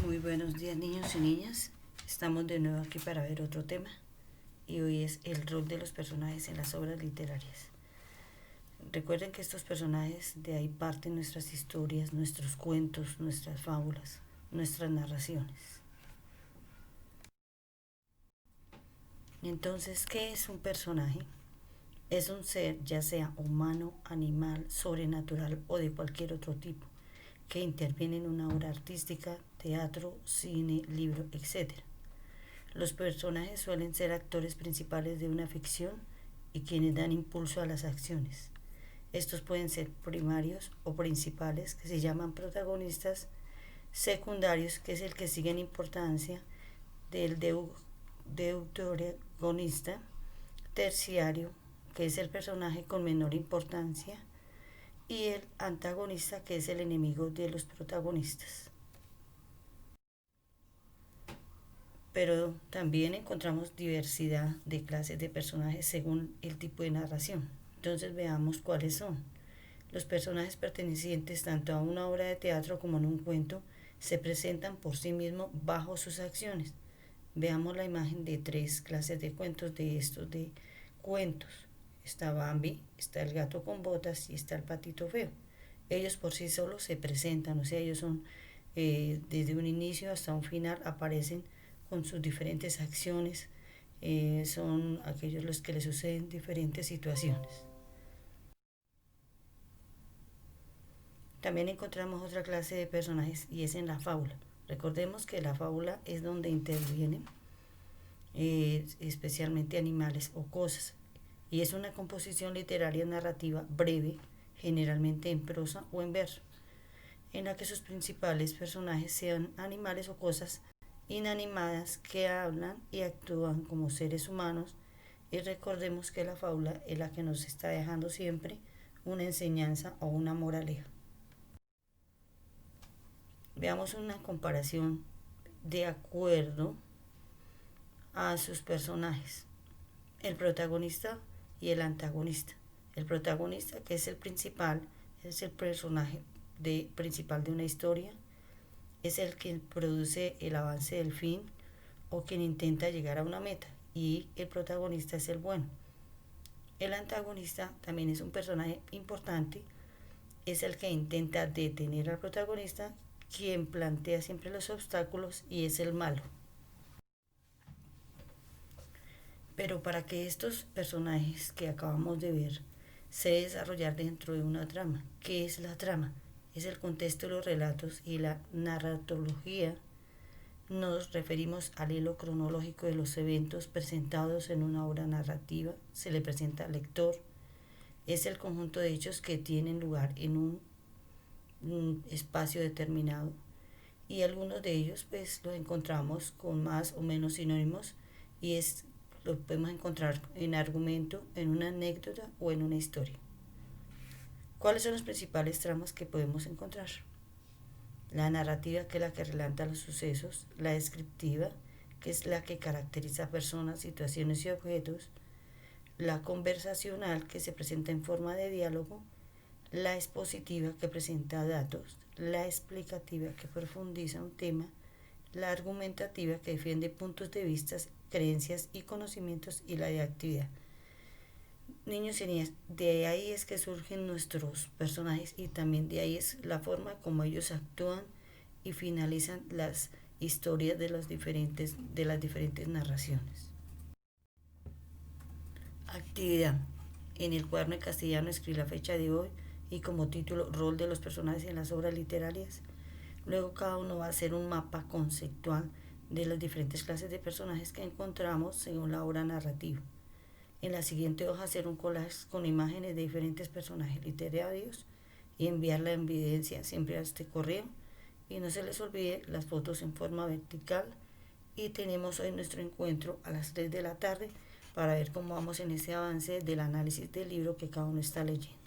Muy buenos días, niños y niñas. Estamos de nuevo aquí para ver otro tema y hoy es el rol de los personajes en las obras literarias. Recuerden que estos personajes, de ahí parten nuestras historias, nuestros cuentos, nuestras fábulas, nuestras narraciones. Entonces, ¿qué es un personaje? Es un ser, ya sea humano, animal, sobrenatural o de cualquier otro tipo, que interviene en una obra artística, teatro, cine, libro, etc. Los personajes suelen ser actores principales de una ficción y quienes dan impulso a las acciones. Estos pueden ser primarios o principales, que se llaman protagonistas, secundarios, que es el que sigue en importancia del deuterogonista, terciario, que es el personaje con menor importancia, y el antagonista, que es el enemigo de los protagonistas. Pero también encontramos diversidad de clases de personajes según el tipo de narración. Entonces veamos cuáles son. Los personajes pertenecientes tanto a una obra de teatro como en un cuento se presentan por sí mismos bajo sus acciones. Veamos la imagen de tres clases de cuentos de estos de cuentos. Está Bambi, está el gato con botas y está el patito feo. Ellos por sí solos se presentan, o sea, ellos son desde un inicio hasta un final aparecen con sus diferentes acciones, son aquellos los que les suceden diferentes situaciones. También encontramos otra clase de personajes y es en la fábula. Recordemos que la fábula es donde intervienen especialmente animales o cosas, y es una composición literaria narrativa breve, generalmente en prosa o en verso, en la que sus principales personajes sean animales o cosas inanimadas que hablan y actúan como seres humanos, y recordemos que la fábula es la que nos está dejando siempre una enseñanza o una moraleja. Veamos una comparación de acuerdo a sus personajes, el protagonista y el antagonista. El protagonista, que es el principal, es el personaje principal de una historia, es el que produce el avance del fin o quien intenta llegar a una meta, y el protagonista es el bueno. El antagonista también es un personaje importante, es el que intenta detener al protagonista, quien plantea siempre los obstáculos y es el malo. Pero para que estos personajes que acabamos de ver se desarrollar dentro de una trama, ¿qué es la trama? Es el contexto de los relatos y la narratología. Nos referimos al hilo cronológico de los eventos presentados en una obra narrativa, se le presenta al lector. Es el conjunto de hechos que tienen lugar en un espacio determinado, y algunos de ellos pues los encontramos con más o menos sinónimos, y lo podemos encontrar en argumento, en una anécdota o en una historia. ¿Cuáles son las principales tramas que podemos encontrar? La narrativa, que es la que relata los sucesos; la descriptiva, que es la que caracteriza personas, situaciones y objetos; la conversacional, que se presenta en forma de diálogo; la expositiva, que presenta datos; la explicativa, que profundiza un tema; la argumentativa, que defiende puntos de vista, creencias y conocimientos; y la de actividad. Niños y niñas, de ahí es que surgen nuestros personajes, y también de ahí es la forma como ellos actúan y finalizan las historias de las diferentes narraciones. Actividad. En el cuaderno de castellano escribí la fecha de hoy y como título rol de los personajes en las obras literarias. Luego cada uno va a hacer un mapa conceptual de las diferentes clases de personajes que encontramos según la obra narrativa. En la siguiente hoja hacer un collage con imágenes de diferentes personajes literarios y enviarla en evidencia siempre a este correo. Y no se les olvide las fotos en forma vertical. Y tenemos hoy nuestro encuentro a las 3 de la tarde para ver cómo vamos en ese avance del análisis del libro que cada uno está leyendo.